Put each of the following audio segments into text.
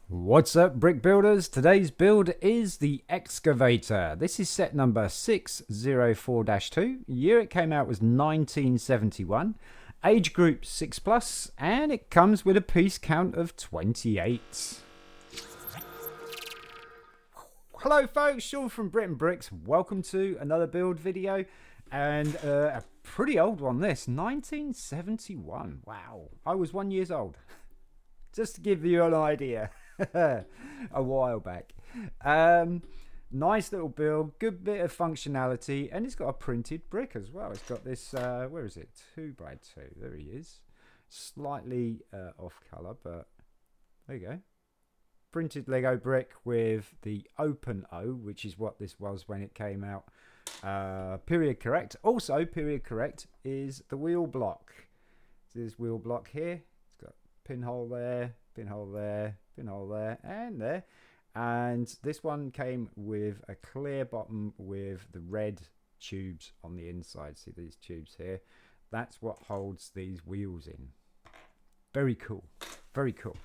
What's up, brick builders? Today's build is the Excavator. This is set number 604-2. Year it came out was 1971. Age group 6 plus, and it comes with a piece count of 28. Hello folks, Sean from BRIT'N Bricks. Welcome to another build video, and a pretty old one this, 1971. Wow, I was 1 year old. Just to give you an idea. A while back. Nice little build, good bit of functionality, and it's got a printed brick as well. It's got this where is it, 2x2, there he is, slightly off color, but there you go. Printed Lego brick with the open O, which is what this was when it came out. Period correct. Also period correct is the wheel block. So this wheel block here, it's got pinhole there, pinhole there, pinhole there, and there. And this one came with a clear bottom with the red tubes on the inside. See these tubes here? That's what holds these wheels in. Very cool. Very cool.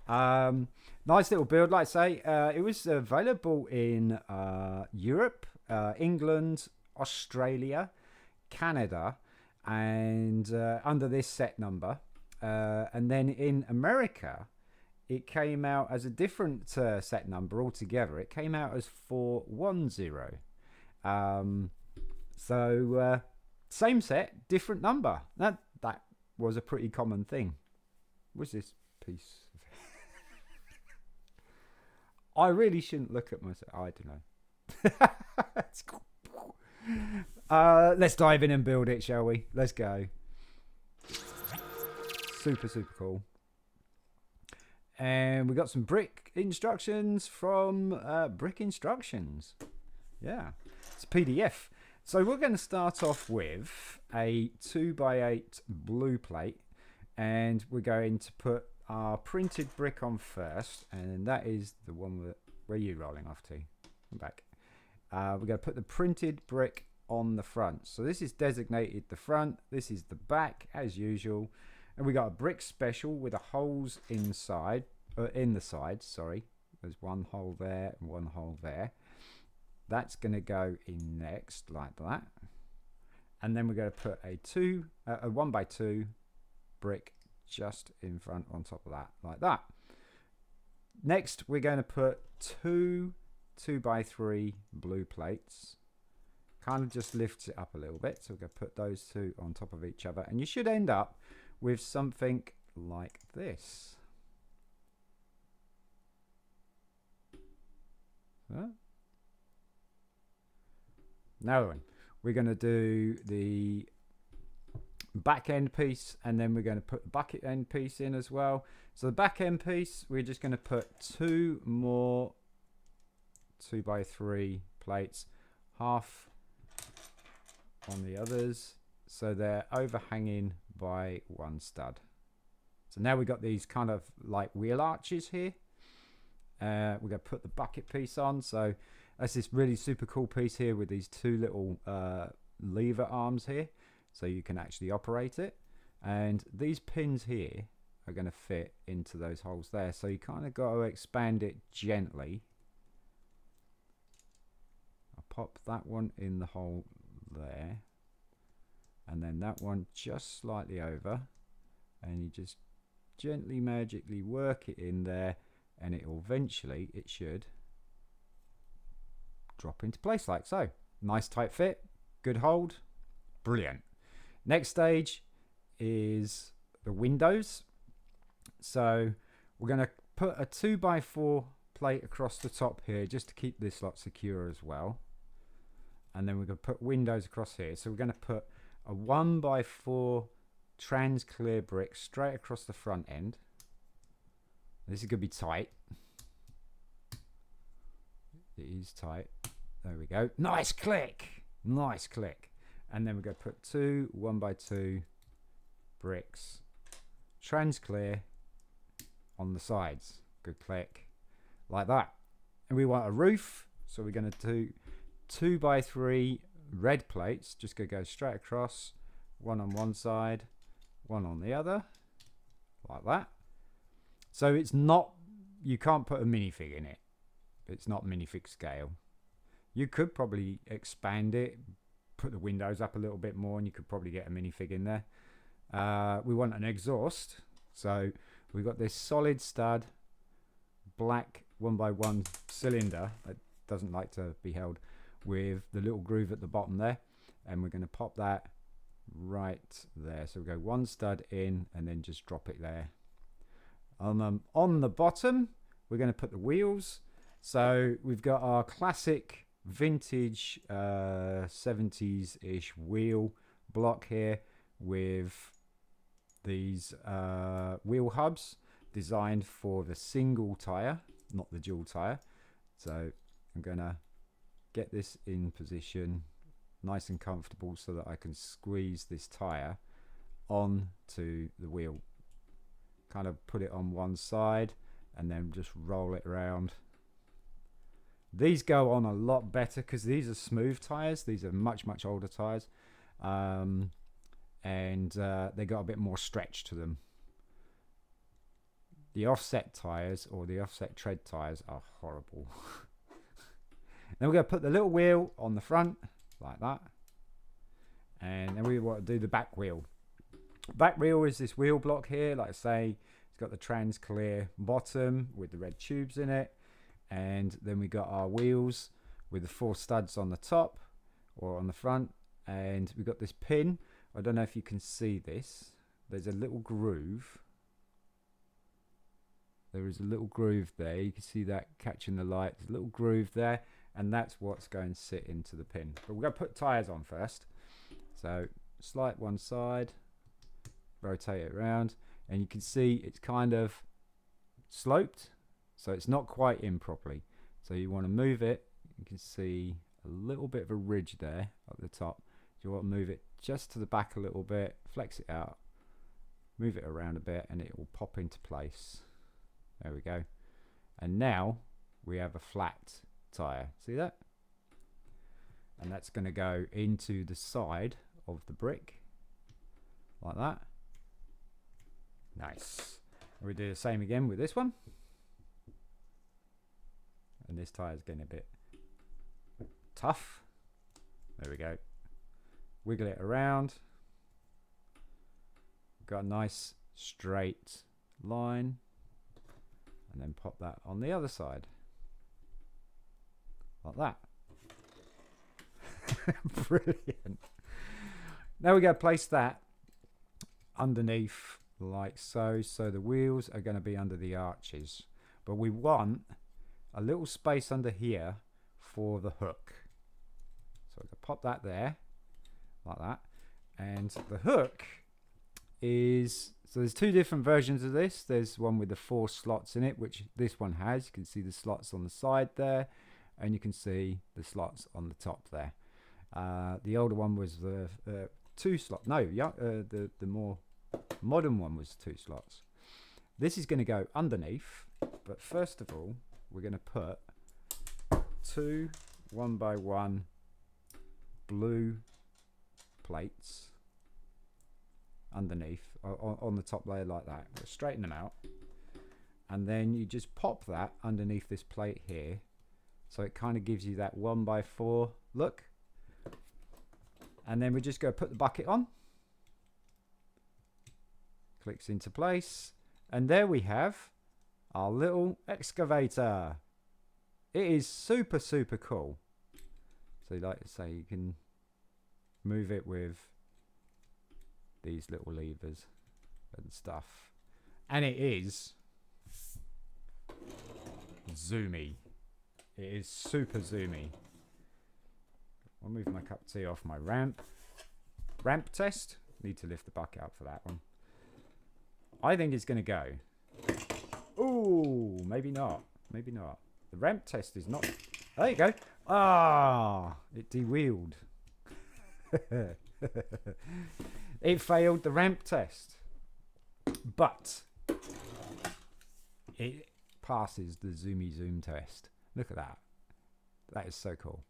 Nice little build. Like I say, it was available in Europe, England, Australia, Canada, and under this set number. And then in America, it came out as a different set number altogether. It came out as 410. So same set, different number. That was a pretty common thing. What's this piece? I really shouldn't look at myself. I don't know. Let's dive in and build it, shall we? Let's go. Super cool. And we got some brick instructions from Brick Instructions. Yeah, it's a PDF. So we're going to start off with a 2x8 blue plate, and we're going to put our printed brick on first, and that is the one that, where are you rolling off to? I'm back. We're going to put the printed brick on the front. So this is designated the front, this is the back as usual. And we got a brick special with the holes inside, in the sides, sorry. There's one hole there and one hole there. That's going to go in next, like that. And then we're going to put a 1x2 brick just in front on top of that, like that. Next, we're going to put two 2x3 blue plates. Kind of just lifts it up a little bit. So we're going to put those two on top of each other. And you should end up with something like this. Now then, we're going to do the back end piece, and then we're going to put the bucket end piece in as well. So the back end piece, we're just going to put two more 2x3 plates, half on the others, so they're overhanging by one stud. So now we've got these kind of like wheel arches here. We're going to put the bucket piece on. So that's this really super cool piece here with these two little lever arms here, so you can actually operate it. And these pins here are going to fit into those holes there, so you kind of got to expand it gently. I'll pop that one in the hole there, and then that one just slightly over, and you just gently magically work it in there, and it will eventually, it should drop into place like so. Nice tight fit, good hold, brilliant. Next stage is the windows. So we're going to put a 2x4 plate across the top here just to keep this lot secure as well, and then we're going to put windows across here. So we're going to put a 1x4 trans clear brick straight across the front end. This is going to be tight. It is tight. There we go. Nice click. Nice click. And then we're going to put two 1x2 bricks, trans clear, on the sides. Good click. Like that. And we want a roof. So we're going to do 2x3 red plates. Just going to go straight across. One on one side, one on the other. Like that. So it's not you can't put a minifig in it. It's not minifig scale. You could probably expand it, put the windows up a little bit more, and you could probably get a minifig in there. We want an exhaust, so we've got this solid stud black 1x1 cylinder that doesn't like to be held, with the little groove at the bottom there, and we're going to pop that right there. So we go one stud in and then just drop it there. On the bottom we're going to put the wheels. So we've got our classic vintage 70s ish wheel block here with these wheel hubs designed for the single tire, not the dual tire. So I'm gonna get this in position nice and comfortable so that I can squeeze this tire onto the wheel, kind of put it on one side and then just roll it around. These go on a lot better because these are smooth tires. These are much older tires, and they got a bit more stretch to them. The offset tires or the offset tread tires are horrible. Then we're going to put the little wheel on the front like that, and then we want to do the back wheel. Back wheel is this wheel block here. Like I say, it's got the trans clear bottom with the red tubes in it, and then we got our wheels with the 4 studs on the top or on the front, and we've got this pin. I don't know if you can see this. There's a little groove. There is a little groove there. You can see that catching the light. There's a little groove there, and that's what's going to sit into the pin. But we're going to put tires on first. So slide one side, rotate it around, and you can see it's kind of sloped, so it's not quite in properly. So you want to move it. You can see a little bit of a ridge there at the top. You want to move it just to the back a little bit, flex it out, move it around a bit, and it will pop into place. There we go. And now we have a flat tire. See that? And that's going to go into the side of the brick like that. Nice. And we do the same again with this one. And this tire is getting a bit tough. There we go. Wiggle it around. Got a nice straight line. And then pop that on the other side. Like that. Brilliant. Now we go place that underneath like so. So the wheels are going to be under the arches. But we want a little space under here for the hook. So I can pop that there. Like that. And the hook is... So there's 2 different versions of this. There's one with the 4 slots in it, which this one has. You can see the slots on the side there, and you can see the slots on the top there. The older one was the 2 slot. No, the more modern one was 2 slots. This is going to go underneath, but first of all, we're going to put 2 1x1 blue plates underneath on the top layer like that. We'll straighten them out, and then you just pop that underneath this plate here, so it kind of gives you that 1x4 look. And then we just go put the bucket on, clicks into place, and there we have our little excavator. It is super cool. So like I say, you can move it with these little levers and stuff, and it is zoomy. It is super zoomy. I'll move my cup of tea off my ramp test. Need to lift the bucket up for that one. I think it's going to go. Ooh, maybe not. Maybe not. The ramp test is not... There you go. Ah, it de-wheeled. It failed the ramp test, but it passes the zoomy zoom test. Look at that. That is so cool.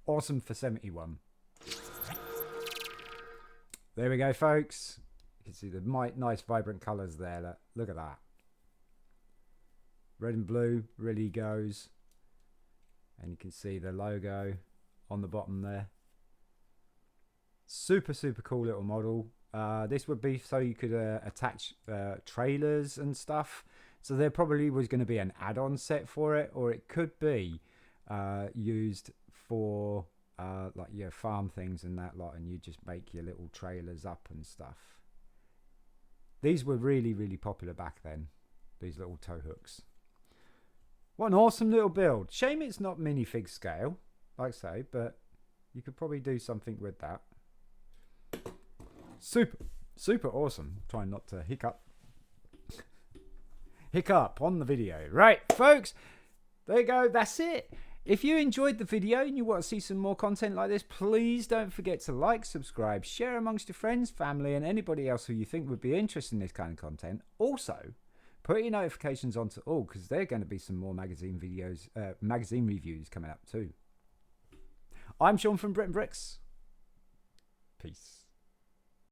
Awesome for 71. There we go, folks. You can see the nice vibrant colours there. Look at that. Red and blue really goes. And you can see the logo on the bottom there. Super cool little model. This would be so you could attach trailers and stuff. So there probably was going to be an add-on set for it, or it could be used for like your farm things and that lot, and you just make your little trailers up and stuff. These were really popular back then, these little tow hooks. What an awesome little build. Shame it's not minifig scale, like I say, but you could probably do something with that. Super awesome. Trying not to hiccup on the video. Right, folks, there you go. That's it. If you enjoyed the video and you want to see some more content like this, please don't forget to like, subscribe, share amongst your friends, family, and anybody else who you think would be interested in this kind of content. Also, put your notifications on to all, because there are going to be some more magazine videos, magazine reviews coming up too. I'm Sean from BRIT'N Bricks. Peace.